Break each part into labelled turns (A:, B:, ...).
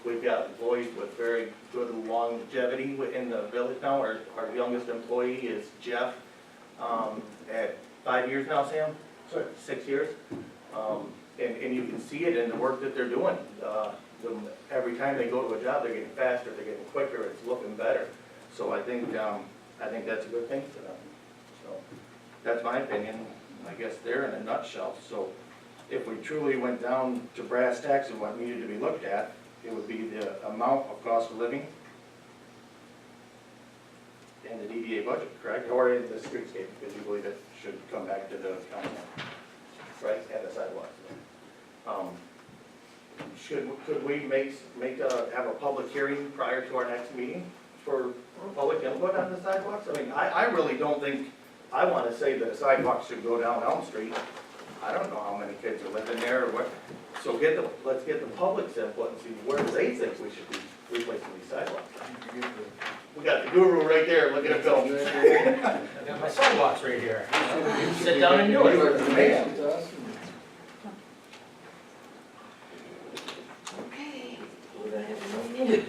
A: we've got employees with very good longevity within the village now. Our youngest employee is Jeff, at 5 years now, Sam? 6 years. And you can see it in the work that they're doing. Every time they go to a job, they're getting faster, they're getting quicker, it's looking better. So I think that's a good thing for them. So that's my opinion, I guess they're in a nutshell. So if we truly went down to brass tacks and what needed to be looked at, it would be the amount of cost of living and the DDA budget, correct? Or in the streetscape, because you believe it should come back to the council, right, and the sidewalks. Could we have a public hearing prior to our next meeting for public input on the sidewalks? I mean, I really don't think, I want to say that a sidewalk should go down Elm Street. I don't know how many kids are living there or what. So let's get the public's input and see where they think we should be replacing these sidewalks. We got the guru right there, look at it go.
B: I got my sidewalks right here. Sit down and do it.
A: Man.
C: Okay, we're gonna have a meeting.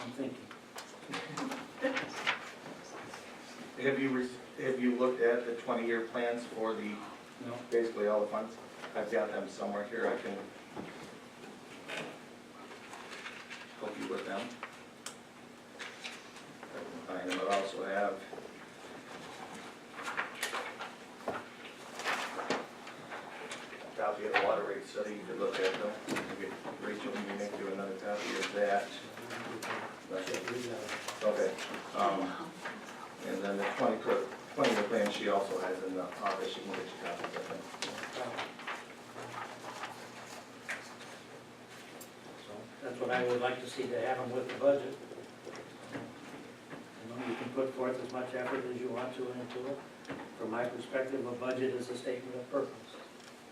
B: I'm thinking.
A: Have you looked at the 20-year plans for the,
B: No.
A: basically all the funds? I've got them somewhere here, I can help you with them. I can find them, but I also have a copy of the water rate study, you could look at them. You could, Rachel, you make do another copy of that. Okay, and then the 20-year plan she also has in the office, she can get you copies of them.
B: So that's what I would like to see, to have them with the budget. You know, you can put forth as much effort as you want to into it. From my perspective, a budget is a statement of purpose.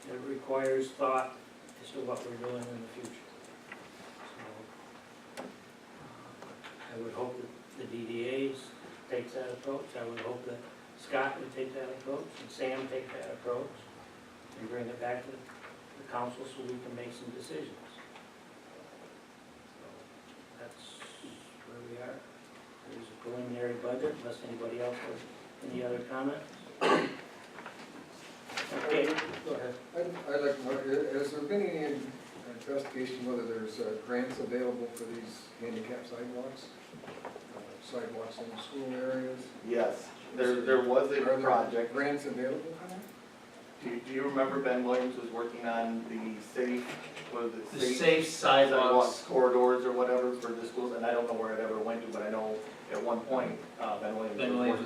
B: It requires thought as to what we're doing in the future. So I would hope that the DDAs takes that approach. I would hope that Scott would take that approach and Sam take that approach and bring it back to the council so we can make some decisions. So that's where we are. There's a preliminary budget, unless anybody else has any other comments. Okay, go ahead.
D: I'd like to know, has there been any investigation whether there's grants available for these handicap sidewalks? Sidewalks in the school areas?
A: Yes, there was a
D: Are there
A: project.
D: grants available for that?
A: Do you remember Ben Williams was working on the safe, what is it?
B: The safe sidewalks.
A: Corridors or whatever for the schools, and I don't know where it ever went to, but I know at one point, Ben Williams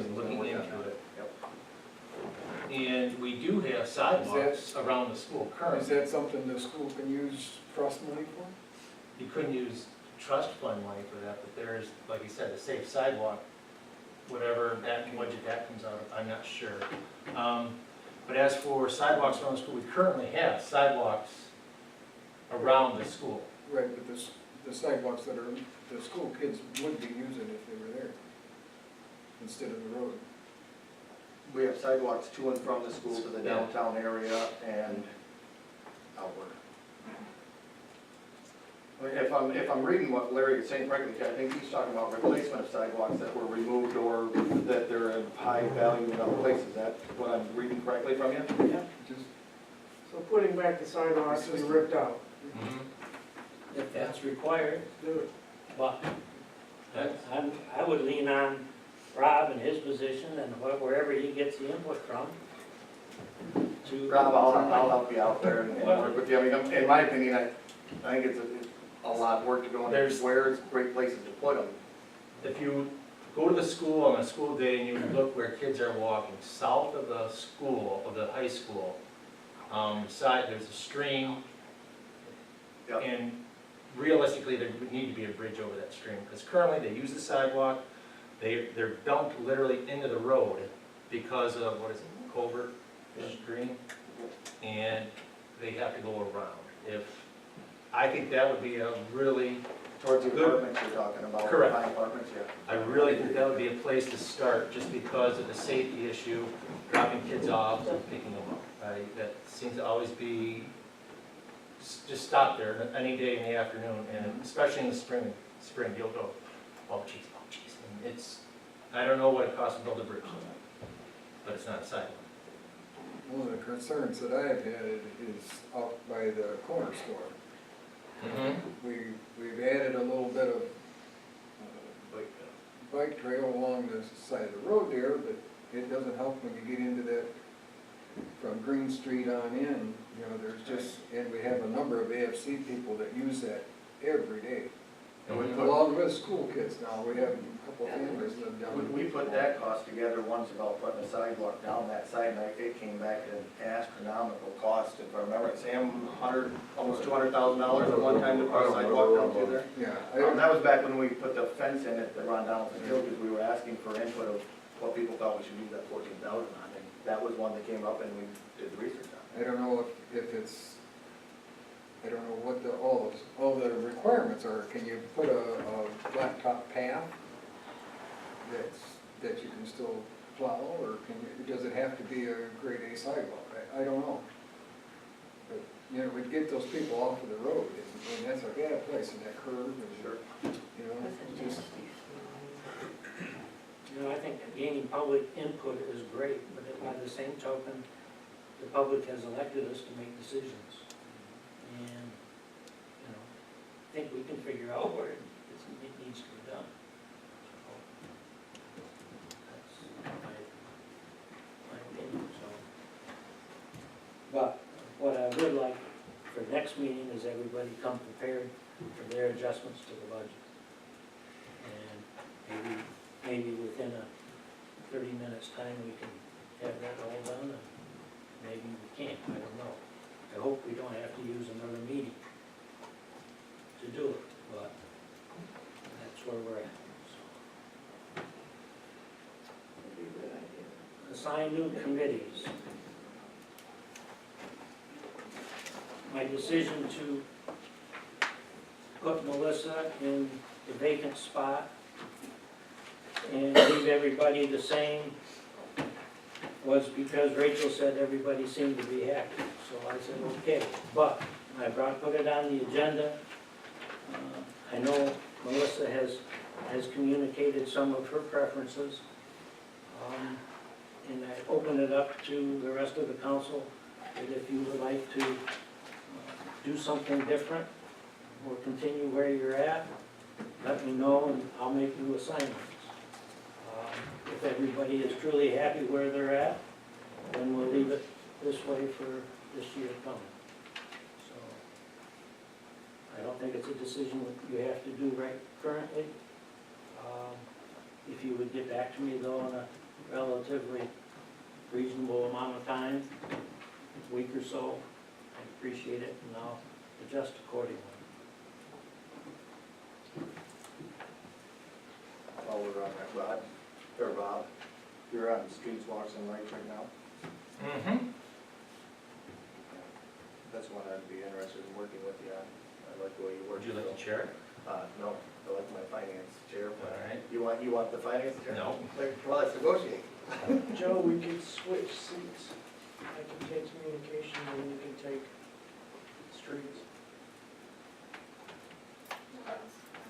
A: was
B: looking
A: working on
B: into
A: that.
B: it.
A: Yep.
B: And we do have sidewalks around the school
D: Is
B: currently.
D: that something the school can use trust money for?
B: You couldn't use trust fund money for that, but there's, like you said, a safe sidewalk, whatever that budget that comes out of, I'm not sure. But as for sidewalks around the school, we currently have sidewalks around the school.
D: Right, but the sidewalks that are, the school kids would be using if they were there, instead of the road.
A: We have sidewalks to and from the school to the downtown area and outward. If I'm reading what Larry is saying correctly, I think he's talking about replacement of sidewalks that were removed or that they're in high value in other places. Is that what I'm reading correctly from you?
D: Yeah. Just,
E: So putting back the sidewalks we ripped out.
B: If that's required,
E: Do it.
B: but I would lean on Rob and his position and wherever he gets the input from. To
A: Rob, I'll help you out there and work with you. I mean, in my opinion, I think it's a lot of work to go into.
B: There's-
A: Where is great places to put them.
B: If you go to the school on a school day and you look where kids are walking, south of the school, of the high school, there's a stream,
A: Yep.
B: and realistically, there would need to be a bridge over that stream, because currently they use the sidewalk, they're dumped literally into the road because of, what is it, culvert stream, and they have to go around. I think that would be a really
A: Towards the apartments you're talking about?
B: Correct.
A: High apartments, yeah.
B: I really think that would be a place to start, just because of the safety issue, dropping kids off and picking them up. That seems to always be, just stop there any day in the afternoon, and especially in the spring, you'll go, oh geez, and it's, I don't know what it costs to build a bridge, but it's not a sidewalk.
D: One of the concerns that I've had is out by the corner store. We've added a little bit of bike trail along the side of the road there, but it doesn't help when you get into that from Green Street on in. You know, there's just, and we have a number of AFC people that use that every day.
A: And we put,
D: Along with school kids now, we have a couple of families live down.
A: we put that cost together once about putting a sidewalk down that side, and it came back at an astronomical cost. If I remember, Sam, almost $200,000 at one time to put a sidewalk down through there.
D: Yeah,
A: That was back when we put the fence in at the Ron Donaldson Hill, because we were asking for input of what people thought we should use that 14,000 on, and that was one that came up and we did the research on.
D: I don't know if it's, I don't know what all the requirements are. Can you put a blacktop path that you can still plow, or does it have to be a grade A sidewalk? I don't know. But, you know, we'd get those people off of the road, and that's a bad place in that curve, and, you know,
C: That's a
D: just,
C: nasty smell.
F: You know, I think gaining public input is great, but by the same token, the public has elected us to make decisions. And, you know, I think we can figure out where it needs to be done. So, that's my opinion, so. But what I would like for next meeting is everybody come prepared for their adjustments to the budget. And maybe within a 30 minutes time, we can have that all done, and maybe we can't, I don't know. I hope we don't have to use another meeting to do it, but that's where we're at.
C: That'd be a good idea.
F: So, assign new committees. My decision to put Melissa in the vacant spot and leave everybody the same was because Rachel said everybody seemed to be happy. So I said, okay, but I put it on the agenda. I know Melissa has communicated some of her preferences. And I open it up to the rest of the council, that if you would like to do something different or continue where you're at, let me know and I'll make new assignments. If everybody is truly happy where they're at, then we'll leave it this way for this year coming. So, I don't think it's a decision that you have to do right currently. If you would get back to me though in a relatively reasonable amount of time, a week or so, I'd appreciate it and I'll adjust accordingly.
A: While we're on that, Bob, you're on Streets, Walks, and Lights right now. That's one I'd be interested in working with you on. I like the way you work.
B: Would you like to chair it?
A: No, I like my finance chair.
B: All right.
A: You want the finance chair?
B: No.
A: Well, let's negotiate.
E: Joe, we could switch seats. I can take communication and you can take streets.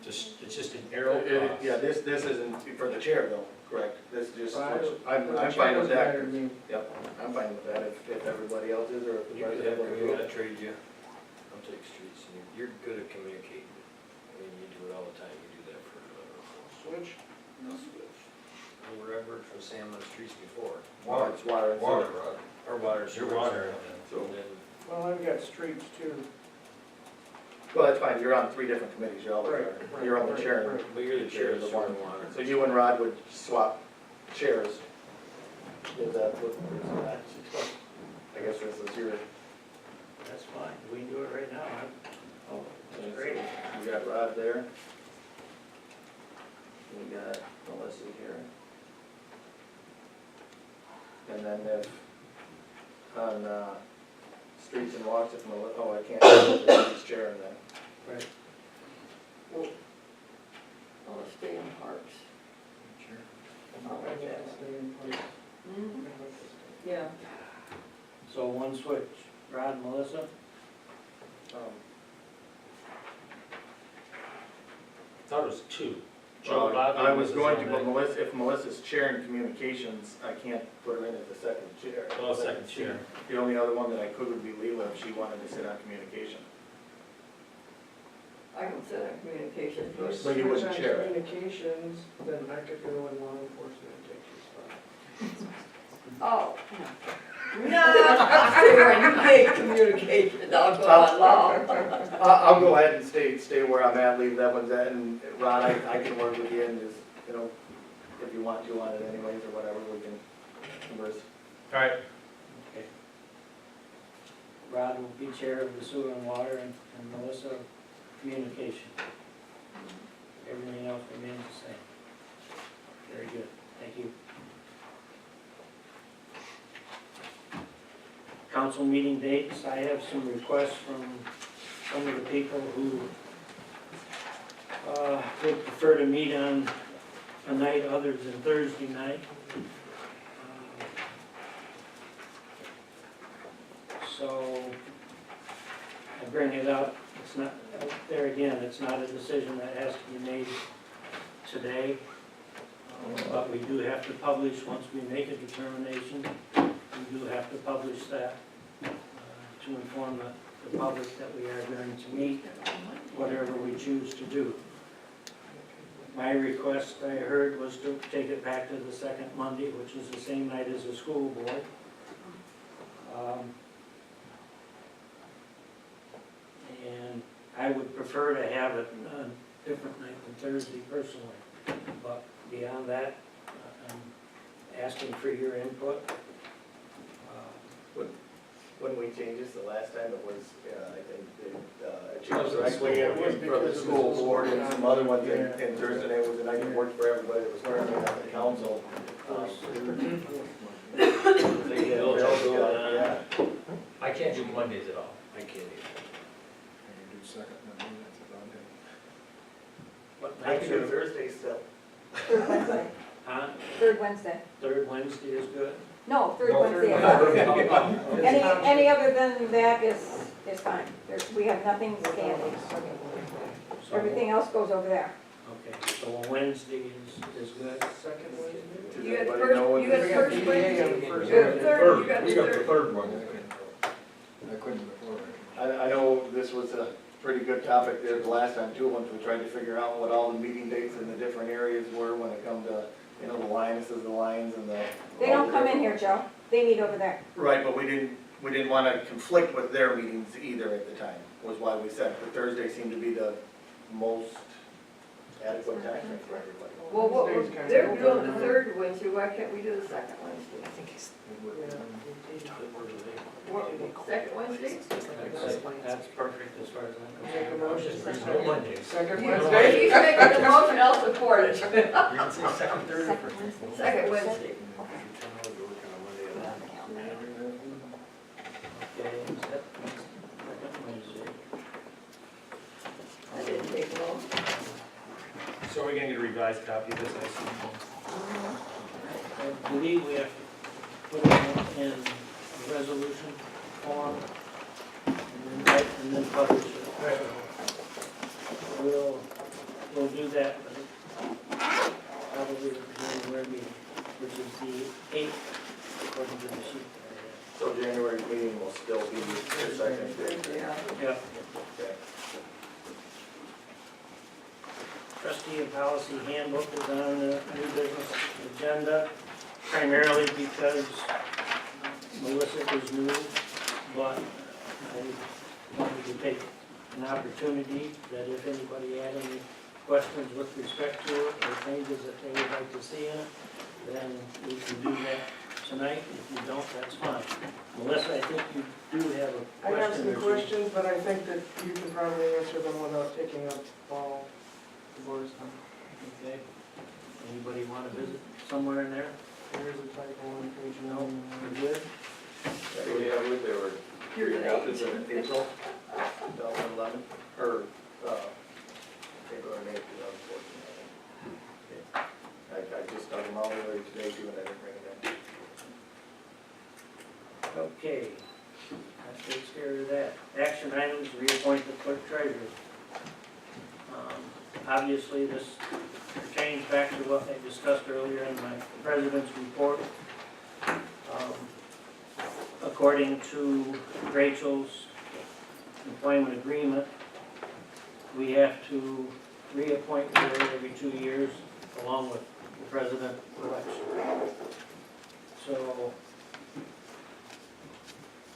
B: It's just an arrow across.
A: Yeah, this isn't for the chair though, correct? This just,
E: Fine.
A: I'm fine with that.
E: Better than me.
A: Yep, I'm fine with that if everybody else is, or if
G: You
A: everybody
G: could have,
A: else
G: we
A: is.
G: gotta trade you. I'll take streets, and you're good at communicating. I mean, you do it all the time, you do that for,
E: Switch?
G: wherever from Sam on the streets before.
A: Water, it's water and sewer.
G: Or water.
B: Your
G: sewer,
B: water.
A: So-
G: And then,
E: Well, I've got streets too.
A: Well, that's fine, you're on 3 different committees, you're always
E: Right,
A: are.
E: right,
A: You're on the
E: right,
A: chair.
E: right.
G: but you're the chair of the
A: Sewer
G: water.
A: and water. So you and Rod would swap chairs. Is that what, I guess this is your,
F: That's fine, we can do it right now. Oh, that's great.
A: we got Rod there. We got Melissa here. And then if, on, Streets and Walks, if Melissa, oh, I can't, Melissa's chair in that.
F: Right.
C: I'll stay in parks.
D: Sure.
C: I'll like that.
E: Stay in place.
C: Mhm. Yeah.
F: So one switch, Rod and Melissa?
B: I thought it was two.
A: Well,
B: Joe Bobley
A: I was
B: was
A: going
B: on
A: to,
B: that.
A: but Melissa, if Melissa's chairing communications, I can't put her in as the second chair.
B: Oh, second chair.
A: The only other one that I could would be Leila if she wanted to sit on communication.
C: I can sit on communications,
E: If you
C: but
A: But you
E: switch
A: wouldn't
E: on
A: chair it.
E: communications, then I could go in law enforcement and take your spot.
C: oh. Not when you take communications, I'll go on law.
A: I'll go ahead and stay where I'm at, leave that one's at, and Ron, I can work with you and just, you know, if you want to on it anyways or whatever, we can converse.
B: All right,
F: Okay. Rod will be chair of the sewer and water, and Melissa, communication. Everything else remains the same. Very good, thank you. Council meeting dates, I have some requests from some of the people who would prefer to meet on a night other than Thursday night. So I bring it up, it's not, there again, it's not a decision that has to be made today. But we do have to publish, once we make a determination, we do have to publish that to inform the public that we are going to meet, whatever we choose to do. My request, I heard, was to take it back to the second Monday, which is the same night as the school board. And I would prefer to have it on a different night than Thursday personally. But beyond that, I'm asking for your input.
A: When we changed this the last time, it was, I think, it
B: That
A: changed
B: was the
A: directly
B: school
E: board.
A: for the school board and some other ones, and Thursday night was the night that worked for everybody that was currently on the council. Yeah.
B: I can't do Mondays at all.
G: I can't either.
D: Can you do second Monday, that's about it.
F: What
A: I
F: nights
A: can do
F: are,
A: Thursday still.
H: Third Wednesday.
F: huh?
H: Third Wednesday.
F: Third Wednesday is good?
H: No, third
A: No,
H: Wednesday.
A: third
H: Any other than that is fine. We have nothing standing.
F: So-
H: Everything else goes over there.
F: Okay, so a Wednesday is good.
E: Second Wednesday?
A: Does
C: You got the
A: everybody know what
C: first, you got
A: this
C: the
A: is?
C: first
E: DDA on
C: Wednesday.
E: the first
C: You got the
E: Wednesday.
C: third, you got the third.
G: third one.
D: I couldn't before.
A: I know this was a pretty good topic there the last time too, once we tried to figure out what all the meeting dates in the different areas were when it come to, you know, the Lionesses, the Lions and the.
H: They don't come in here, Joe. They meet over there.
A: Right, but we didn't want to conflict with their meetings either at the time, was why we said the Thursday seemed to be the most adequate time for everybody.
C: Well, what,
E: Wednesday's kind of
C: they're
E: open.
C: doing the third Wednesday, why can't we do the second Wednesday? What, second Wednesday?
F: That's perfect as far as I'm
E: Make a
F: concerned.
E: motion.
B: There's no Mondays.
E: Second
C: If
E: Wednesday?
C: he's making the motion, I'll support it.
B: You're gonna say second, third, or
H: Second
B: first?
H: Wednesday.
C: Second Wednesday.
F: Okay, second Wednesday.
C: That didn't take long.
B: So we're gonna get a revised copy of this, I assume?
F: I believe we have to put it in a resolution form and then publish it. We'll do that, but probably the January meeting, which is the 8th, according to the sheet.
A: So January's meeting will still be the second day.
C: Yeah.
F: Yeah.
A: Okay.
F: Trustee and policy handbook is on the new business agenda, primarily because Melissa is new, but I wanted to take an opportunity that if anybody had any questions with respect to it or changes that they would like to see in it, then we can do that tonight. If you don't, that's fine. Melissa, I think you do have a
E: I
F: question.
E: have some
F: or two.
E: questions, but I think that you can probably answer them without taking up all the board's time.
F: Okay. Anybody want to visit somewhere in there?
E: There's a typo on page
F: No,
E: 9.
F: we're good?
A: Yeah, they were
C: Here today.
A: adopted in April 2011, or, April or May 2014, I think. I just dug them out earlier today too, and I didn't bring it in.
F: Okay, that takes care of that. Action items, reappoint the clerk treasurer. Obviously, this pertains back to what I discussed earlier in my president's report. According to Rachel's employment agreement, we have to reappoint her every 2 years along with the president election. So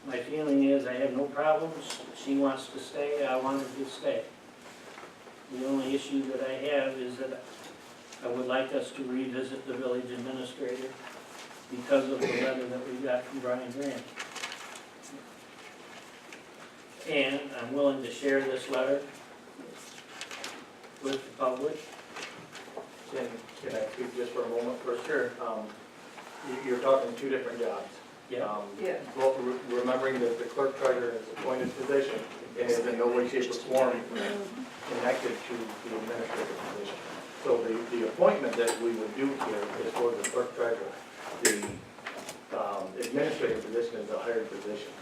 F: my feeling is I have no problems. She wants to stay, I want her to stay. The only issue that I have is that I would like us to revisit the village administrator because of the letter that we got from Brian Grant. And I'm willing to share this letter with the public.
A: Can I speak just for a moment? For sure. You're talking two different jobs.
C: Yeah.
A: Both remembering that the clerk treasurer is an appointed position and is in no way, shape, or form connected to the administrative position. So the appointment that we would do here is for the clerk treasurer. The administrative position is a hired position.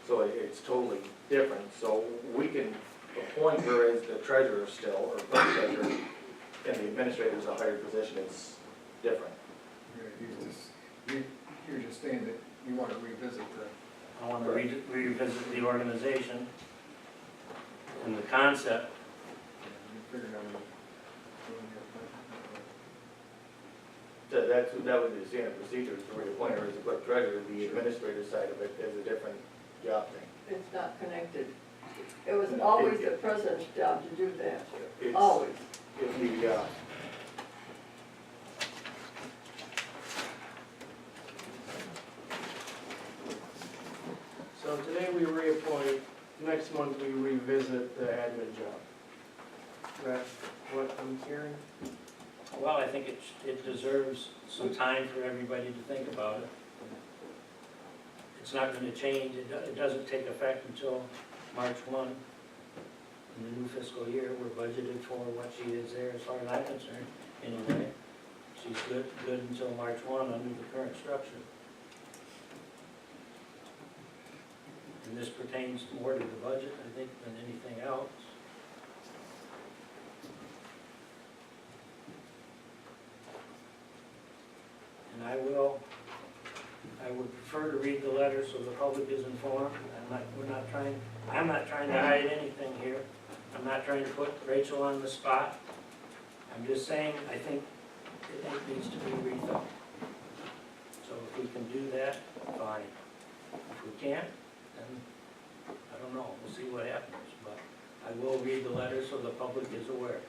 A: So it's totally different. So we can appoint her as the treasurer still, or clerk treasurer, and the administrator is a hired position. It's different.
D: You're just saying that you want to revisit the,
F: I want to revisit the organization and the concept.
D: you figured out.
A: That would be the standard procedure, to reappoint her as the clerk treasurer. The administrative side of it is a different job thing.
C: It's not connected. It was always the president's job to do that,
A: It's,
C: always.
A: if the,
E: So today we reappoint, next month we revisit the admin job. That's what I'm hearing?
F: Well, I think it deserves some time for everybody to think about it. It's not going to change, it doesn't take effect until March 1 in the new fiscal year. We're budgeted for what she is there as far as I'm concerned, anyway. She's good until March 1 under the current structure. And this pertains more to the budget, I think, than anything else. And I would prefer to read the letter so the public is informed. I'm not trying to hide anything here. I'm not trying to put Rachel on the spot. I'm just saying, I think it needs to be rethought. So if we can do that, fine. If we can't, then I don't know, we'll see what happens. But I will read the letter so the public is aware.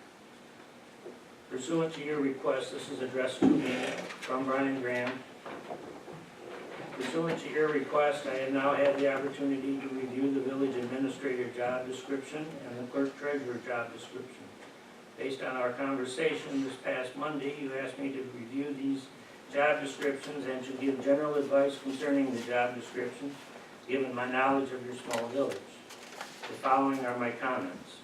F: Pursuant to your request, this is addressed to me from Brian Graham. Pursuant to your request, I have now had the opportunity to review the village administrator job description and the clerk treasurer job description. Based on our conversation this past Monday, you asked me to review these job descriptions and to give general advice concerning the job description, given my knowledge of your small village. The following are my comments.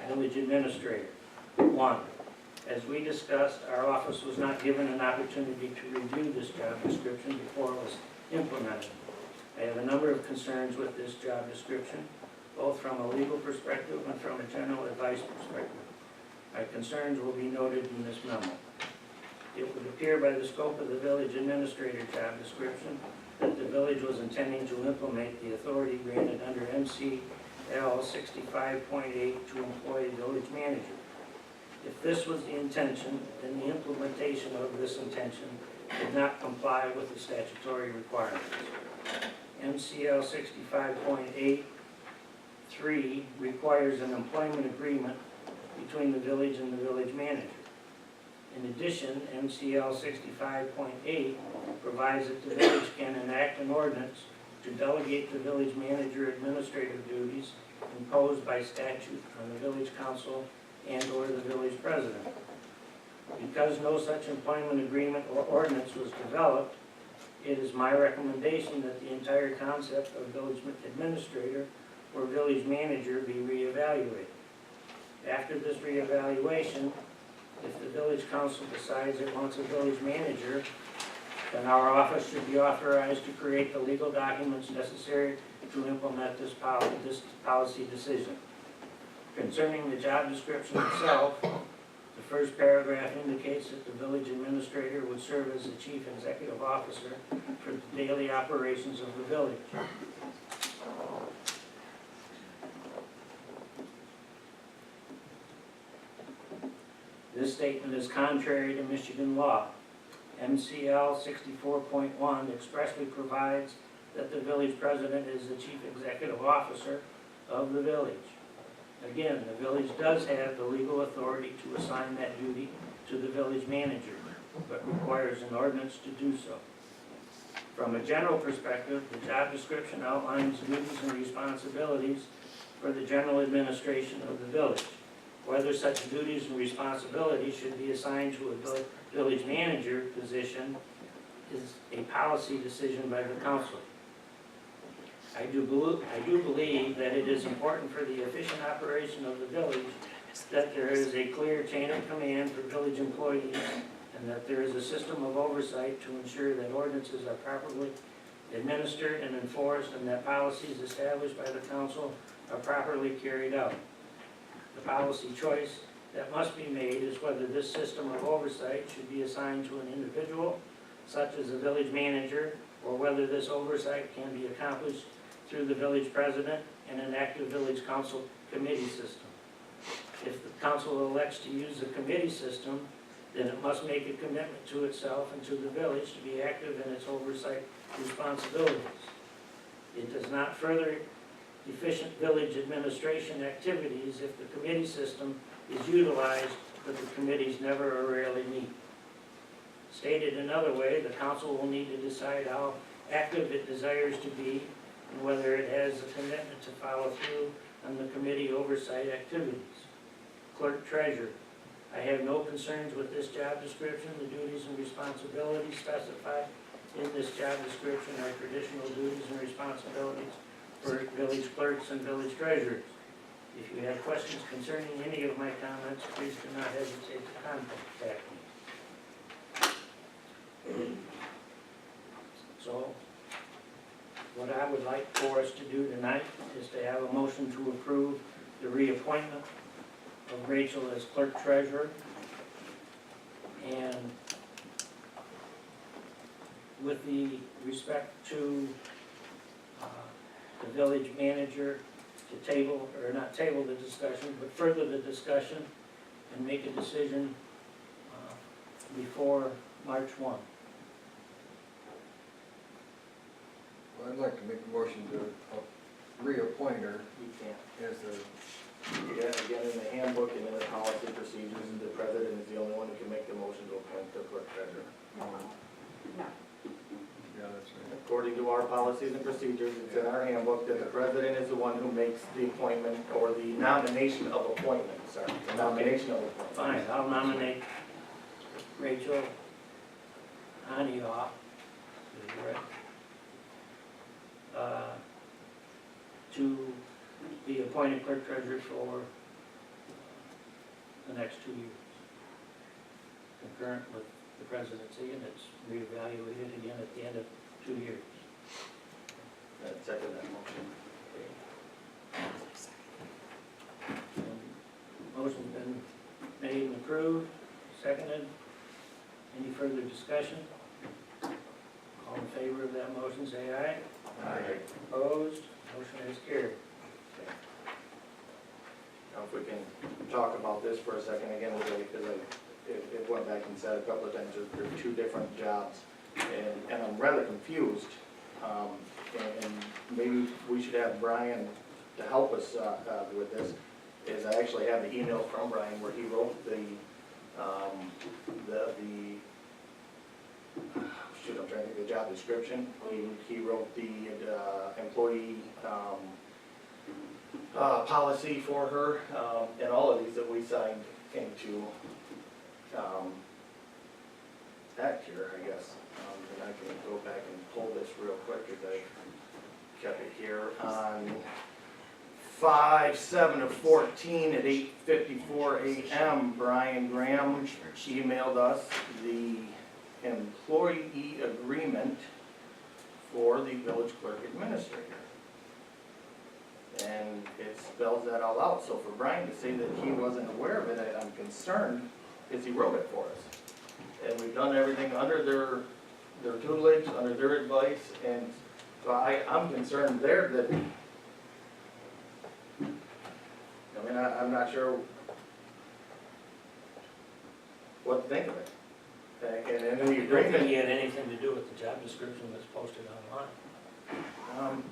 F: Village administrator. 1. As we discussed, our office was not given an opportunity to review this job description before it was implemented. I have a number of concerns with this job description, both from a legal perspective and from a general advice perspective. My concerns will be noted in this memo. It would appear by the scope of the village administrator job description that the village was intending to implement the authority granted under MCL 65.8 to employ a village manager. If this was the intention, then the implementation of this intention did not comply with the statutory requirements. MCL 65.8(3) requires an employment agreement between the village and the village manager. In addition, MCL 65.8 provides that the village can enact an ordinance to delegate the village manager administrative duties imposed by statute on the village council and/or the village president. Because no such employment agreement or ordinance was developed, it is my recommendation that the entire concept of village administrator or village manager be reevaluated. After this reevaluation, if the village council decides it wants a village manager, then our office should be authorized to create the legal documents necessary to implement this policy decision. Concerning the job description itself, the first paragraph indicates that the village administrator would serve as the chief executive officer for the daily operations of the village. This statement is contrary to Michigan law. MCL 64.1 expressly provides that the village president is the chief executive officer of the village. Again, the village does have the legal authority to assign that duty to the village manager, but requires an ordinance to do so. From a general perspective, the job description outlines duties and responsibilities for the general administration of the village. Whether such duties and responsibilities should be assigned to a village manager position is a policy decision by the council. I do believe that it is important for the efficient operation of the village that there is a clear chain of command for village employees and that there is a system of oversight to ensure that ordinances are properly administered and enforced and that policies established by the council are properly carried out. The policy choice that must be made is whether this system of oversight should be assigned to an individual, such as a village manager, or whether this oversight can be accomplished through the village president and an active village council committee system. If the council elects to use the committee system, then it must make a commitment to itself and to the village to be active in its oversight responsibilities. It does not further efficient village administration activities if the committee system is utilized, but the committees never or rarely meet. Stated another way, the council will need to decide how active it desires to be and whether it has a commitment to follow through on the committee oversight activities. Clerk Treasurer, I have no concerns with this job description. The duties and responsibilities specified in this job description are traditional duties and responsibilities for village clerks and village treasurers. If you have questions concerning any of my comments, please do not hesitate to contact me. So, what I would like for us to do tonight is to have a motion to approve the reappointment of Rachel as clerk treasurer. And with the respect to the village manager, to table, or not table the discussion, but further the discussion and make a decision before March 1.
D: Well, I'd like to make a motion to reappoint her
A: You can't.
D: as the,
A: Again, in the handbook and in the policy procedures, the president is the only one who can make the motion to appoint the clerk treasurer.
H: No.
D: yeah, that's right.
A: According to our policies and procedures, it's in our handbook that the president is the one who makes the appointment or the nomination of appointment, sorry, the nomination of appointment.
F: Fine, I'll nominate Rachel Anioff, is it right? To be appointed clerk treasurer for the next 2 years. Concurrent with the presidency, and it's reevaluated again at the end of 2 years.
A: I'd second that motion.
F: Motion's been made and approved, seconded. Any further discussion? All in favor of that motion, say aye.
A: Aye.
F: Opposed? Motion is carried.
A: Now, if we can talk about this for a second again, because it went back and said a couple of times, there are two different jobs, and I'm rather confused. And maybe we should have Brian to help us with this, is I actually have the email from Brian where he wrote shoot, I'm trying to think of the job description. He wrote the employee policy for her, and all of these that we signed into act here, I guess. And I can go back and pull this real quick, because I kept it here on 5/7/14 at 8:54 a.m., Brian Graham emailed us the employee agreement for the village clerk administrator. And it spells that all out, so for Brian to say that he wasn't aware of it, I'm concerned, because he wrote it for us. And we've done everything under their tutelage, under their advice, and so I'm concerned there that, I mean, I'm not sure what to think of it. And in the
F: I don't think
A: agreement,
F: he had anything to do with the job description that's posted online.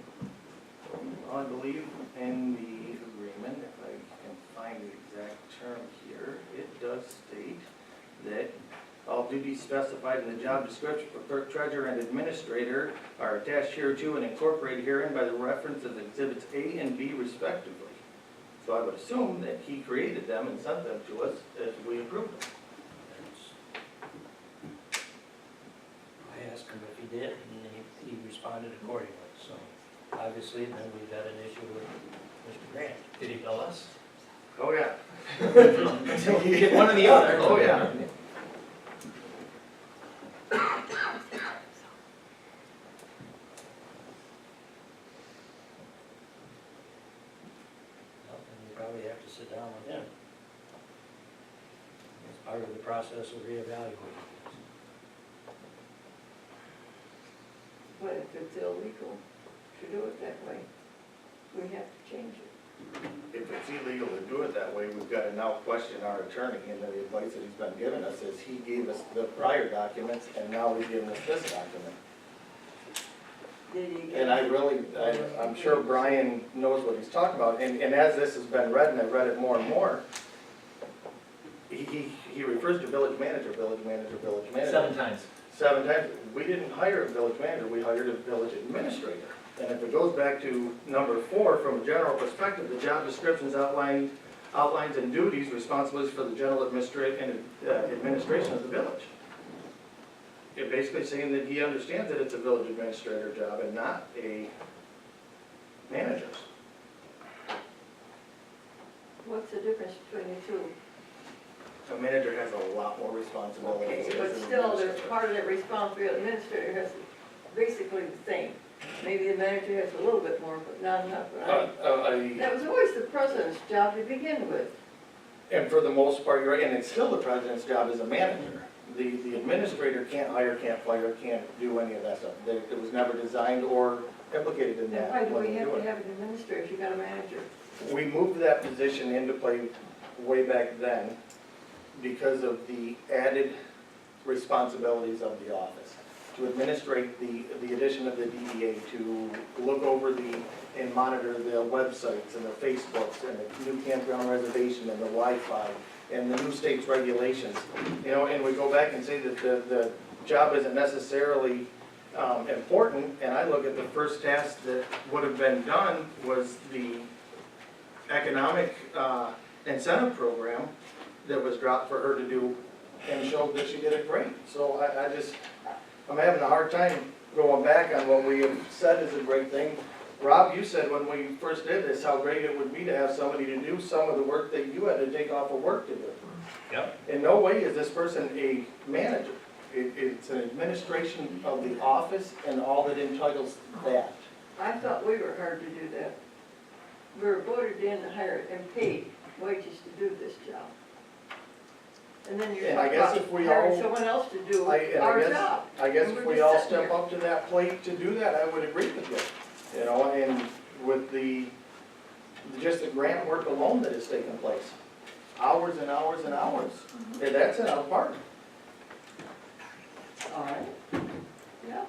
A: I believe in the agreement, if I can find the exact term here, it does state that all duties specified in the job description for clerk, treasurer, and administrator are attached hereto and incorporated herein by the reference of exhibits A and B respectively. So I would assume that he created them and sent them to us as we approved them.
F: I asked him if he did, and he responded accordingly, so obviously then we've got an issue with Mr. Grant.
B: Did he tell us?
A: Oh, yeah.
B: One or the other.
A: Oh, yeah.
F: Well, then you probably have to sit down with him. It's part of the process of reevaluating.
C: But if it's illegal to do it that way, we have to change it.
A: If it's illegal to do it that way, we've got to now question our attorney and the advice that he's been giving us is he gave us the prior documents and now he's giving us this document.
C: Did he get?
A: And I'm sure Brian knows what he's talking about, and as this has been read, and I've read it more and more, he refers to village manager, village manager, village manager.
B: 7 times.
A: 7 times. We didn't hire a village manager, we hired a village administrator. And if it goes back to number 4, from a general perspective, the job descriptions outlines and duties, responsibilities for the general administration of the village. It basically saying that he understands that it's a village administrator job and not a manager's.
C: What's the difference between the two?
A: A manager has a lot more responsibilities.
C: Okay, but
A: as an
C: still, there's
A: administrator.
C: part of that responsibility, the administrator has basically the same. Maybe the manager has a little bit more, but not enough. That was always the president's job to begin with.
A: And for the most part, you're right, and it's still the president's job as a manager. The administrator can't hire, can't fire, can't do any of that stuff. It was never designed or implicated in
C: Then
A: that.
C: why do
A: when
C: we
A: they
C: have
A: do
C: to
A: it.
C: have an administrator if you got a manager?
A: We moved that position into play way back then because of the added responsibilities of the office. To administrate the addition of the DEA, to look over and monitor the websites and the Facebooks and the new campground reservation and the Wi-Fi and the new state's regulations. You know, and we go back and say that the job isn't necessarily important, and I look at the first task that would have been done was the economic incentive program that was dropped for her to do and showed that she did it great. So I'm having a hard time going back on what we have said is a great thing. Rob, you said when we first did this, how great it would be to have somebody to do some of the work that you had to take off of work to do.
B: Yep.
A: In no way is this person a manager. It's an administration of the office and all that entitles that.
C: I thought we were hired to do that. We were voted in to hire and paid wages to do this job. And then you're
A: And I
C: talking
A: guess
C: about
A: if we
C: hiring
A: all-
C: someone else to do
A: I
C: our
A: guess-
C: job.
A: I guess
C: And
A: if
C: we're
A: we
C: just
A: all
C: sitting
A: step
C: here.
A: up to that plate to do that, I would agree with you. You know, and with just the grant work alone that has taken place, hours and hours and hours, and that's in our part.
C: All right. Yeah.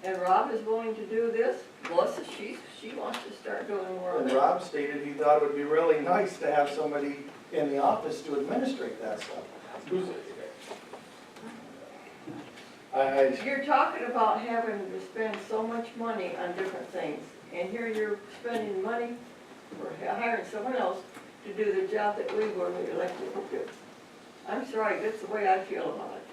C: And Rob is willing to do this. Melissa, she wants to start doing more of
A: And
C: it.
A: Rob stated he thought it would be really nice to have somebody in the office to administrate that stuff.
C: You're talking about having to spend so much money on different things, and here you're spending money for hiring someone else to do the job that we were elected to do. I'm sorry, that's the way I feel about it.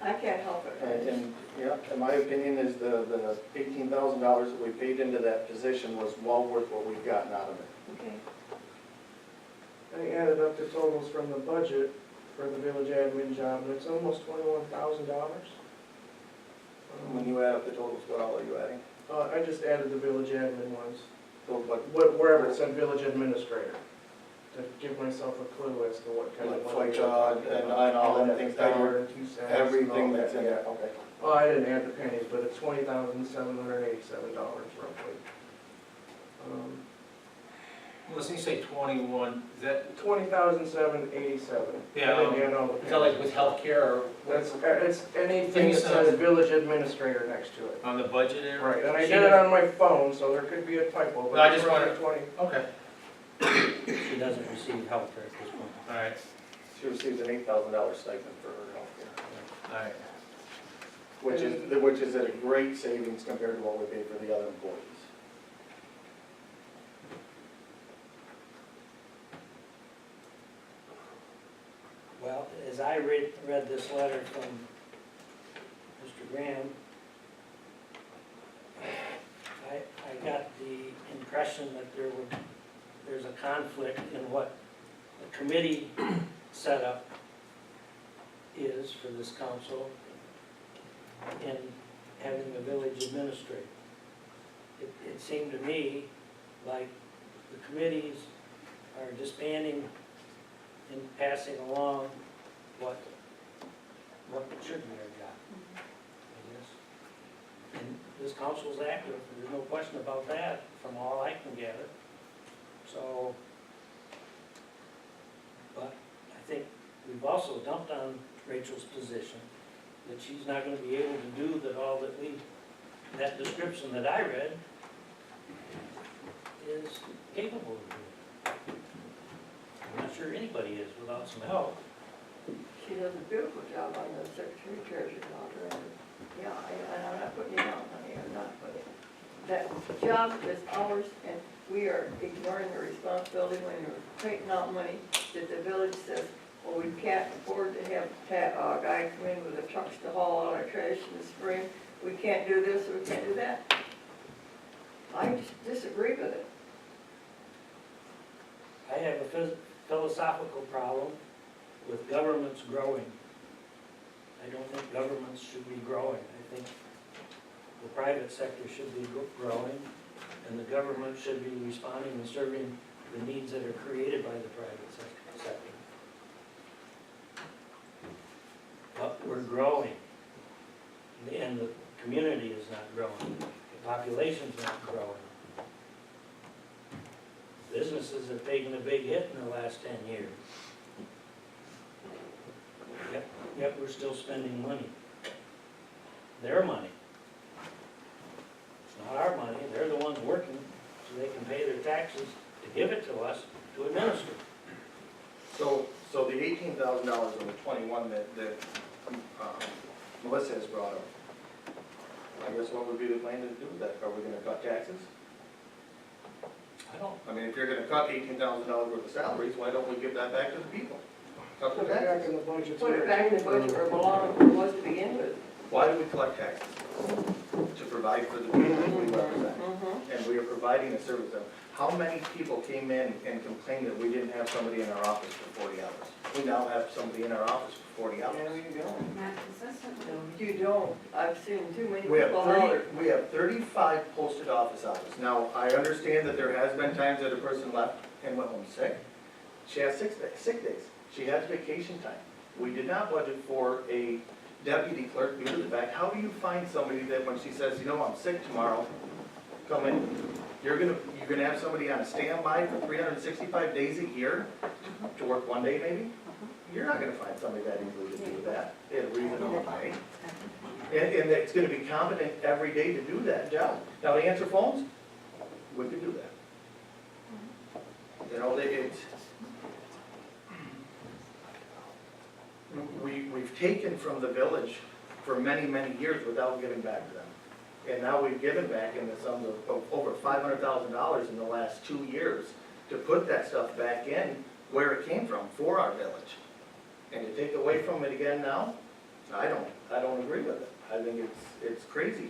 C: I can't help it.
A: And, yeah, in my opinion, is the $18,000 that we paid into that position was well worth what we've gotten out of it.
C: Okay.
E: I added up the totals from the budget for the village admin job, and it's almost $21,000.
A: When you add up the totals, what all are you adding?
E: I just added the village admin ones,
A: So what,
E: wherever it said village administrator, to give myself a clue as to what kind of
A: like
E: money.
A: foot jog and all them things that
E: Dollar
A: are,
E: and 2 cents. and all
A: everything
E: that,
A: that's in
E: yeah.
A: there, okay.
E: Oh, I didn't add the pennies, but it's $20,787 roughly.
B: Listen, you say 21, is that,
E: $20,787.
B: Yeah,
E: I didn't add all the
B: is that like
E: pennies.
B: with healthcare or
E: That's, it's anything
B: Give me
E: that says
B: some.
E: village administrator next to it.
B: on the budget area?
E: Right, and I
B: She
E: did it
B: doesn't-
E: on my phone, so there could be a typo, but
B: No, I
E: it's
B: just
E: around
B: wanted-
E: 20.
B: Okay,
F: She doesn't receive health care at this point.
B: all right,
A: She receives an $8,000 stipend for her healthcare,
B: all right.
A: which is at a great savings compared to what we pay for the other employees.
F: Well, as I read this letter from Mr. Graham, I got the impression that there's a conflict in what the committee setup is for this council in having a village administrator. It seemed to me like the committees are disbanding and passing along what should be our job, I guess. And this council's active, there's no question about that, from all I can gather. So, but I think we've also dumped on Rachel's position, that she's not gonna be able to do that description that I read is capable of doing. I'm not sure anybody is without some help.
C: She does a beautiful job on the secretary treasurer daughter. Yeah, and I'm not putting you down, honey, I'm not, but that job is ours, and we are ignoring the responsibility when you're taking out money that the village says, well, we can't afford to have a guy come in with the trucks to haul out our trash in the spring. We can't do this, or we can't do that. I just disagree with it.
F: I have a philosophical problem with governments growing. I don't think governments should be growing. I think the private sector should be growing, and the government should be responding and serving the needs that are created by the private sector. But we're growing, and the community is not growing. The population's not growing. Businesses have taken a big hit in the last 10 years. Yet we're still spending money. Their money. It's not our money, they're the ones working, so they can pay their taxes to give it to us to administer.
A: So the $18,000 or the 21 that Melissa has brought up, I guess what would be the plan to do with that? Are we gonna cut taxes?
F: I don't,
A: I mean, if you're gonna cut $18,000 worth of salaries, why don't we give that back to the people? Cut the
E: Put it back
A: taxes.
E: in the budget.
C: Put it back in the budget where it belongs, where it was to begin with.
A: Why do we collect taxes? To provide for the people that we represent.
C: Mhm.
A: And we are providing a service to them. How many people came in and complained that we didn't have somebody in our office for 40 hours? We now have somebody in our office for 40 hours.
E: Yeah, you go.
H: Not consistently.
C: No, you don't. I've seen too many
A: We have
C: people holler.
A: we have 35 posted office hours. Now, I understand that there has been times that a person left and went home sick. She has sick days. She has vacation time. We did not budget for a deputy clerk due to the fact, how do you find somebody that when she says, you know, I'm sick tomorrow, come in? You're gonna have somebody on a standby for 365 days a year to work one day maybe? You're not gonna find somebody that easily to do that at a reasonable pay. And it's gonna be competent every day to do that job. Now, to answer phones, we could do that. You know, we've taken from the village for many, many years without giving back to them. And now we've given back in the sums of over $500,000 in the last 2 years to put that stuff back in where it came from for our village. And to take away from it again now, I don't I don't agree with it. I think it's crazy.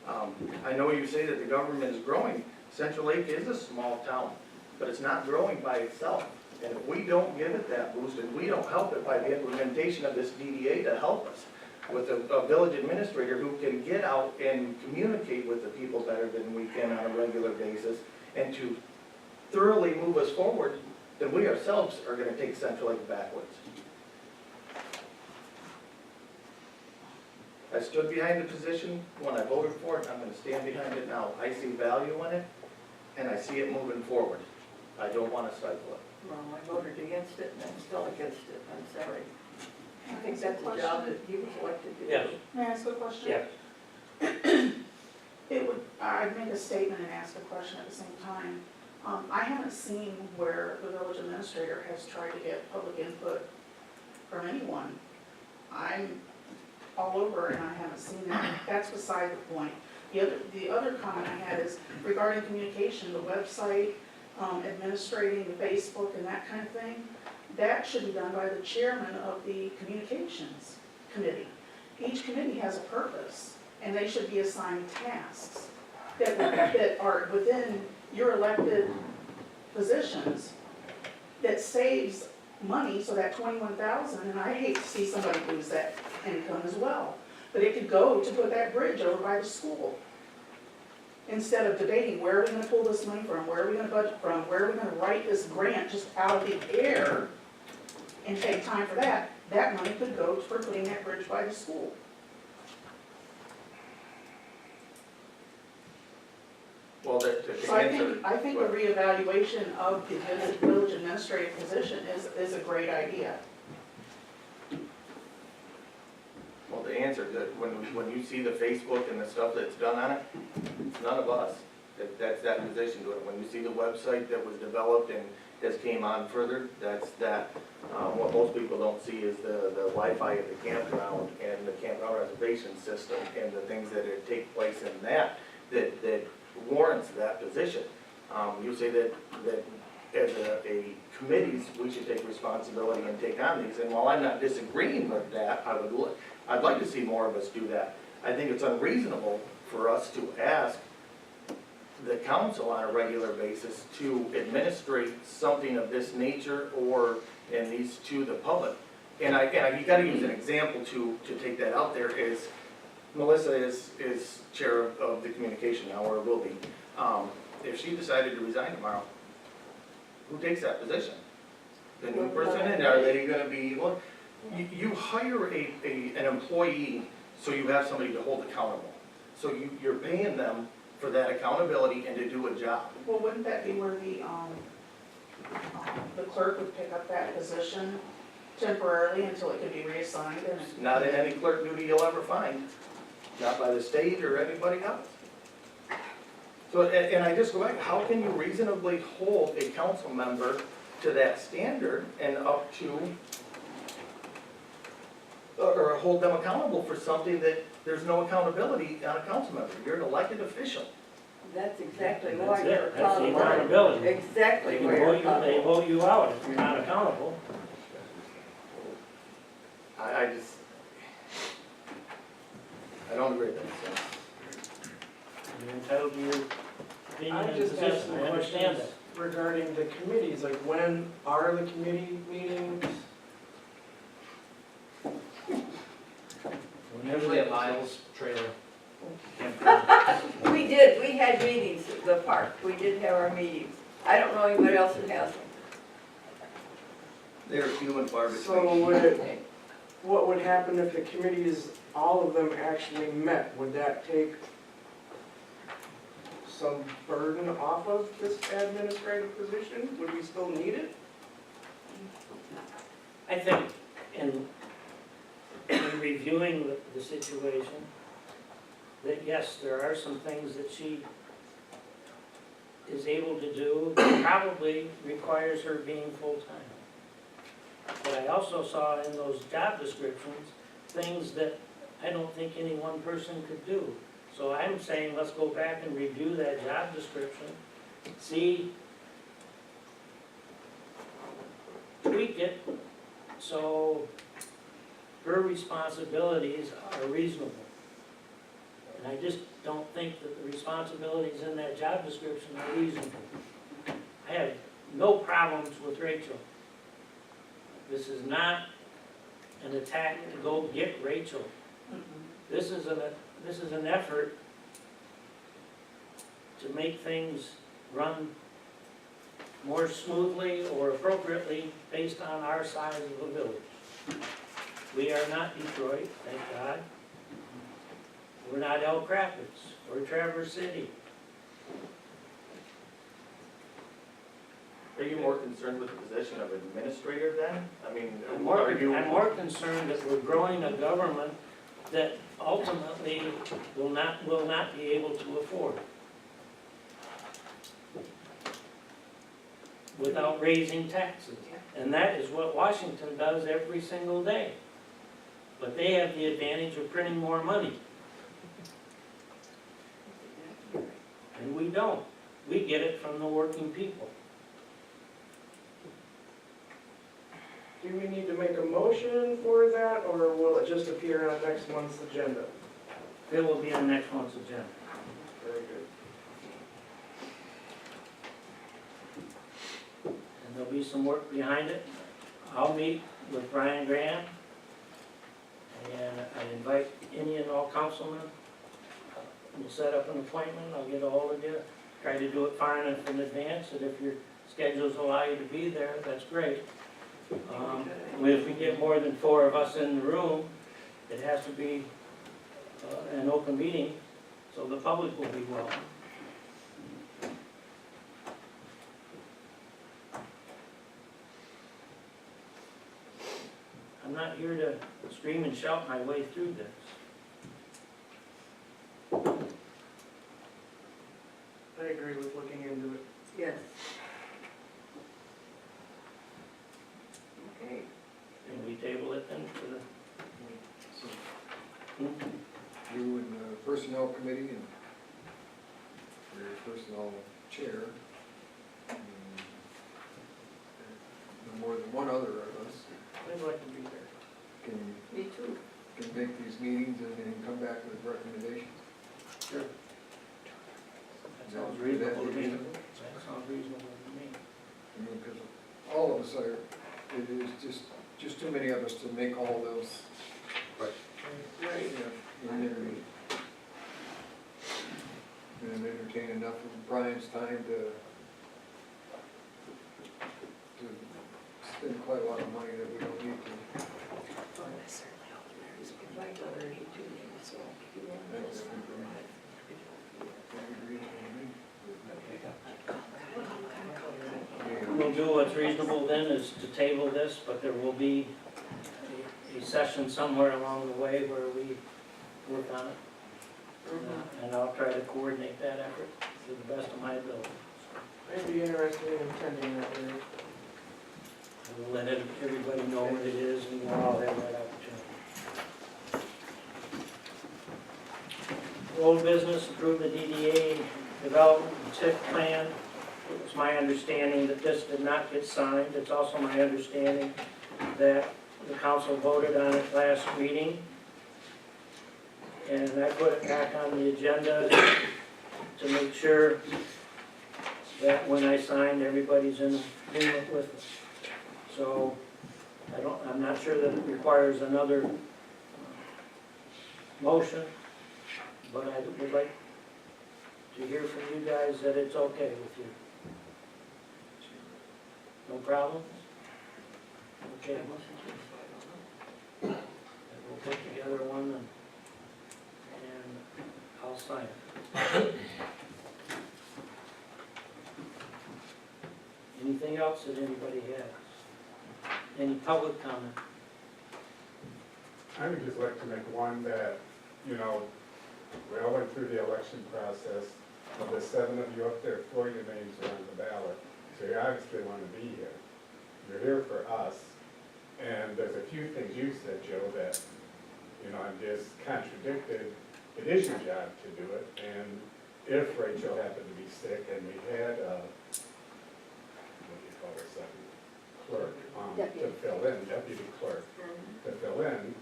A: I know you say that the government is growing. Central Lake is a small town, but it's not growing by itself. And if we don't give it that boost, and we don't help it by the implementation of this DDA to help us with a village administrator who can get out and communicate with the people better than we can on a regular basis, and to thoroughly move us forward, then we ourselves are gonna take Central Lake backwards. I stood behind the position when I voted for it, I'm gonna stand behind it now. I see value in it, and I see it moving forward. I don't wanna stifle it.
C: Well, I voted against it and I'm still against it, I'm sorry. I think that's a job that he was elected to do.
F: Yes.
I: May I ask a question?
F: Yeah.
I: It would, I'd make a statement and ask a question at the same time. I haven't seen where the village administrator has tried to get public input from anyone. I'm all over and I haven't seen that. That's beside the point. The other comment I had is regarding communication, the website, administrating the Facebook and that kind of thing. That should be done by the chairman of the communications committee. Each committee has a purpose, and they should be assigned tasks that are within your elected positions that saves money, so that 21,000, and I hate to see somebody lose that income as well. But it could go to put that bridge over by the school. Instead of debating, where are we gonna pull this money from, where are we gonna budget from, where are we gonna write this grant just out of the air and take time for that, that money could go for putting that bridge by the school.
A: Well, to
I: So
A: answer.
I: I think a reevaluation of the village administrative position is a great idea.
A: Well, the answer, that when you see the Facebook and the stuff that's done on it, it's none of us. That's that position doing it. When you see the website that was developed and has came on further, that's that. What most people don't see is the Wi-Fi at the campground and the campground reservation system and the things that take place in that warrants that position. You say that as a committees, we should take responsibility and take on these, and while I'm not disagreeing with that, I'd like to see more of us do that. I think it's unreasonable for us to ask the council on a regular basis to administrate something of this nature or in these to the public. And you gotta use an example to take that out there is, Melissa is chair of the communication now, or will be. If she decided to resign tomorrow, who takes that position? The new person, and are they gonna be, well, you hire an employee so you have somebody to hold accountable. So you're paying them for that accountability and to do a job.
I: Well, wouldn't that be where the clerk would pick up that position temporarily until it could be reassigned? And
A: Not in any clerk duty you'll ever find, not by the state or anybody else. So, and I just go back, how can you reasonably hold a council member to that standard and up to, or hold them accountable for something that there's no accountability on a council member? You're an elected official.
C: That's exactly
F: That's
C: why
F: it.
C: you're
F: That's the
C: accountable.
F: accountability.
C: Exactly
F: They
C: why you're
F: vote
C: accountable.
F: you out if you're not accountable.
A: I don't agree with that.
F: You're entitled to your opinion
E: I
F: and
E: just have
F: position,
E: some
F: I understand
E: questions
F: that.
E: regarding the committees, like when are the committee meetings?
B: Usually at Miles trailer.
C: We had meetings at the park, we did have our meetings. I don't know anybody else who has them.
A: They're few and far between.
E: So what would happen if the committees, all of them actually met? Would that take some burden off of this administrative position? Would we still need it?
F: I think in reviewing the situation, that yes, there are some things that she is able to do that probably requires her being full-time. But I also saw in those job descriptions, things that I don't think any one person could do. So I'm saying, let's go back and review that job description, see, tweak it, so her responsibilities are reasonable. And I just don't think that the responsibilities in that job description are reasonable. I have no problems with Rachel. This is not an attack to go get Rachel. This is an effort to make things run more smoothly or appropriately based on our size of the village. We are not Detroit, thank God. We're not Elk Rapids or Traverse City.
A: Are you more concerned with the position of administrator then? I mean,
F: I'm
A: are you?
F: more concerned that we're growing a government that ultimately will not be able to afford without raising taxes. And that is what Washington does every single day. But they have the advantage of printing more money. And we don't. We get it from the working people.
E: Do we need to make a motion for that, or will it just appear on next month's agenda?
F: It will be on next month's agenda.
E: Very good.
F: And there'll be some work behind it. I'll meet with Brian Graham, and I invite any and all councilmen. We'll set up an appointment, I'll get ahold of you, try to do it far enough in advance, that if your schedules allow you to be there, that's great. If we get more than 4 of us in the room, it has to be an open meeting, so the public will be welcome. I'm not here to scream and shout my way through this.
E: I agree with looking into it.
C: Yes. Okay.
F: And we table it then for the,
D: So, you and the personnel committee and your personnel chair, and no more than one other of us
E: I'd like to be there.
D: can
C: Me too.
D: make these meetings and then come back with recommendations.
F: sure. That sounds reasonable to me. That sounds reasonable to me.
D: I mean, because all of us are, it is just too many of us to make all those.
A: Right.
C: Right.
D: Yeah, in there. And entertain enough of Brian's time to spend quite a lot of money that we don't need to.
C: My daughter, he too, so he
D: That's
C: wants
F: We'll do what's reasonable then is to table this, but there will be a session somewhere along the way where we work on it. And I'll try to coordinate that effort to the best of my ability.
E: I'd be interested in attending that meeting.
F: We'll let everybody know what it is and we'll all have that opportunity. Old business, approve the DDA development and TIF plan. It was my understanding that this did not get signed. It's also my understanding that the council voted on it last meeting. And I put it back on the agenda to make sure that when I signed, everybody's in agreement with it. So I'm not sure that it requires another motion, but I would like to hear from you guys that it's okay with you. No problem? Okay. We'll put together one and I'll sign it. Anything else that anybody has? Any public comment?
J: I would just like to make one that, you know, we all went through the election process. Of the 7 of you up there, 4 of your names are on the ballot. So you obviously want to be here. You're here for us. And there's a few things you said, Joe, that, you know, I'm just contradicted. It is your job to do it. And if Rachel happened to be sick and we had what do you call her, second clerk, to fill in, deputy clerk, to fill in,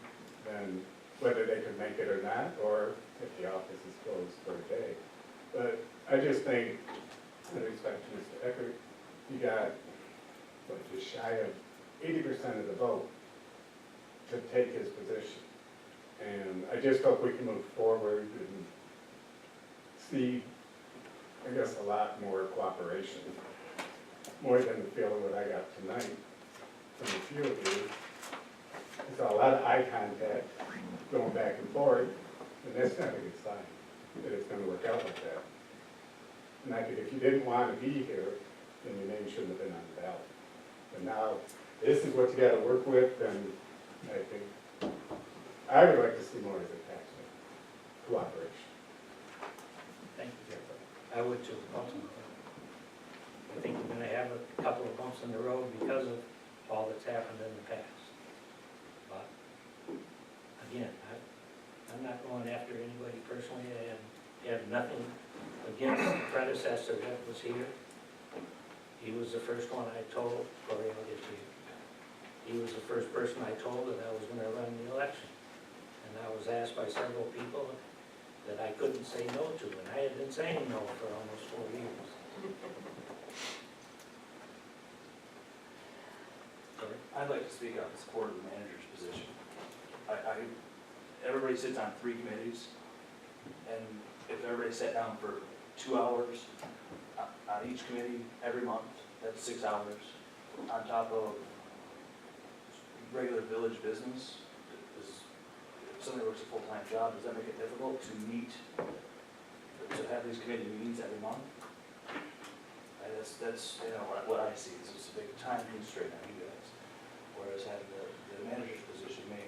J: and whether they could make it or not, or if the office is closed for a day. But I just think, with respect to Mr. Eckert, you got, what, just shy of 80% of the vote to take his position. And I just hope we can move forward and see, I guess, a lot more cooperation, more than the feeling that I got tonight from a few of you. I saw a lot of eye contact going back and forth, and that's not a good sign that it's gonna work out like that. And I think if you didn't want to be here, then your name shouldn't have been on the ballot. But now, this is what you gotta work with, and I think, I would like to see more of the taxpayer cooperation.
F: Thank you, Jeff. I would too, ultimately. I think we're gonna have a couple of bumps in the road because of all that's happened in the past. But, again, I'm not going after anybody personally. I have nothing against the predecessor that was here. He was the first one I told, Corey, I'll get to you. He was the first person I told that I was gonna run the election. And I was asked by several people that I couldn't say no to, and I had been saying no for almost 4 years. Sorry?
K: I'd like to speak on the support of the manager's position. Everybody sits on 3 committees, and if everybody sat down for 2 hours on each committee every month, that's 6 hours, on top of regular village business. If somebody works a full-time job, does that make it difficult to meet, to have these committee meetings every month? That's what I see, is it's a big time constraint on you guys. Whereas having the manager's position may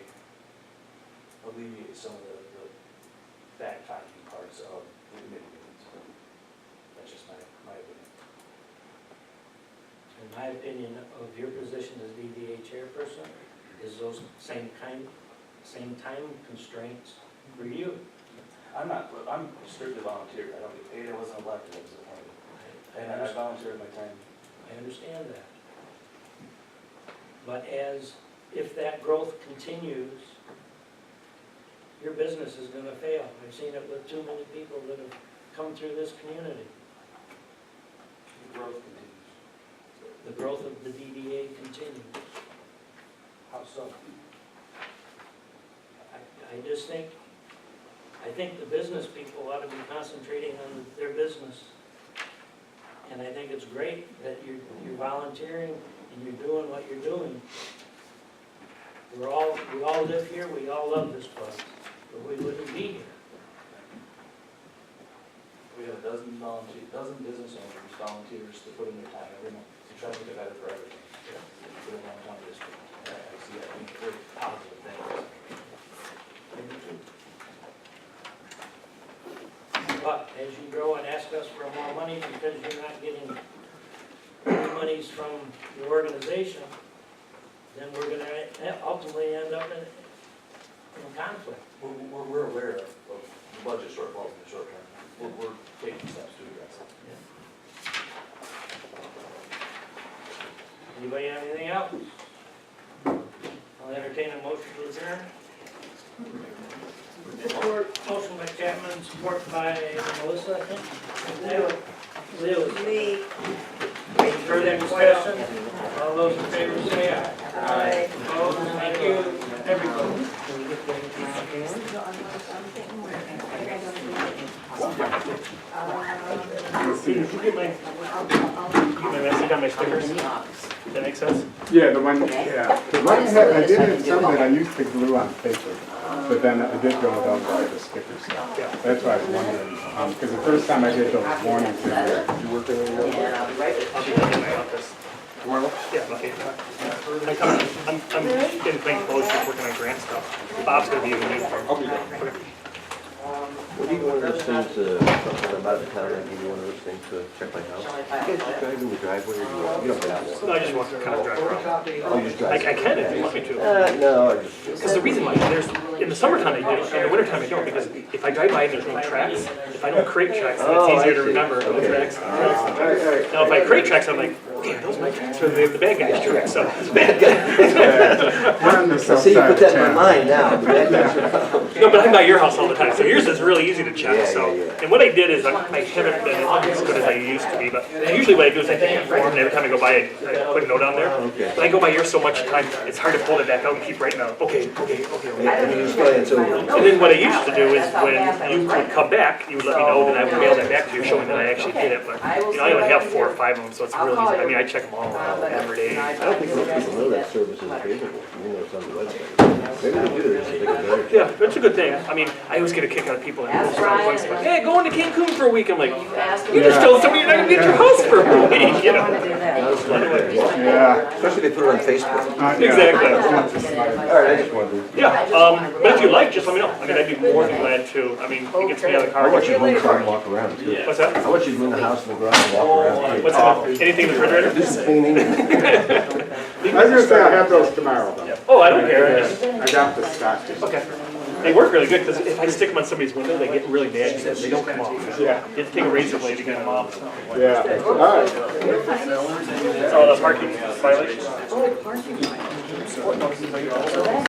K: alleviate some of the fact-finding parts of the committee meetings. That's just my opinion.
F: In my opinion, of your position as DDA chairperson, is those same time constraints for you.
K: I'm strictly volunteer, I don't get paid, I wasn't elected, I was appointed. And I volunteered my time.
F: I understand that. But if that growth continues, your business is gonna fail. I've seen it with too many people that have come through this community.
K: The growth continues.
F: The growth of the DDA continues.
K: How so?
F: I think the business people ought to be concentrating on their business. And I think it's great that you're volunteering and you're doing what you're doing. We all live here, we all love this place, but we wouldn't be here.
K: We have a dozen business owners, volunteers to put in their time every month to try to get better for everything. For the downtown district. I see that being very positive things.
F: But as you grow and ask us for more money because you're not getting any monies from your organization, then we're gonna ultimately end up in conflict.
K: We're aware of the budget shortfalls in the short term. We're taking steps to address it.
F: Anybody have anything else? I'll entertain a motion to adjourn. Motion by Chapman, support by Melissa, I think. Lewis. Any further discussion? All those in favor say aye.
C: Aye.
F: Opposed? Thank you, everybody.
E: Did you get my message on my stickers? That makes sense?
J: Yeah, the one, yeah. The one I did have some that I used to glue on paper, but then I did go down by the sticker stuff.
E: Yeah.
J: That's why I was wondering, because the first time I did those warning stickers.
E: I'll be in my office.
J: Tomorrow?
E: Yeah, okay. I'm in plain clothes, just working on grant stuff. Bob's gonna be in the uniform.
L: I'll be there.
E: Okay.
L: What do you want those things to, I'm out of town, I give you one of those things to check my house? You guys drive in the driveway or you don't have one?
E: No, I just want to kind of drive around.
L: Oh, you just drive?
E: I can if you want me to.
L: No, I just.
E: Because the reason why, there's
M: in the summertime I do, in the wintertime I don't, because if I drive by and there's no tracks, if I don't create tracks, then it's easier to remember the tracks. Now, if I create tracks, I'm like, okay, those are my tracks, or the bad guy's tracks, so.
J: We're on the south
L: See, you
J: side
L: put
J: of
L: that in my
J: town.
L: mind now. the bad guys are-
M: No, but I'm by your house all the time, so yours is really easy to check,
L: Yeah,
M: so.
L: yeah, yeah.
M: And what I did is, I haven't been as good as I used to be, but usually what I do is I take a form, and every time I go by, I put a note on there.
L: Okay.
M: But I go by yours so much time, it's hard to pull it back out and keep writing out, okay.
L: And then you just glance over.
M: And then what I used to do is when you would come back, you would let me know, then I would mail that back to you, showing that I actually did it, but, you know, I only have 4 or 5 of them, so it's really easy. I mean, I check them all every day.
L: I don't think most people know that service is available, you know, it's on the website. Maybe they do, they just take advantage.
M: Yeah, that's a good thing. I mean, I always get a kick out of people that post on Facebook, hey, going to Cancun for a week. I'm like, you just told somebody you're not gonna be at your house for a week, you know?
J: Yeah.
L: Especially if they put it on Facebook.
M: Exactly.
L: All right, I just wondered.
M: Yeah, but if you like, just let me know. I mean, I'd be more than glad to. I mean, it gets me out of the car.
L: I want you to go in the car and walk around too.
M: What's that?
L: I want you to go in the house and the garage and walk around.
M: What's that? Anything in the refrigerator?
L: Do some cleaning.
J: I was gonna say, I'll have those tomorrow though.
M: Oh, I don't care.
J: I got the stock.
M: Okay. They work really good, because if I stick them on somebody's window, they get really bad, because they don't come off.
J: Yeah.
M: You have to take a razor blade to get them off.
J: Yeah, all right.
M: It's all the parking violations.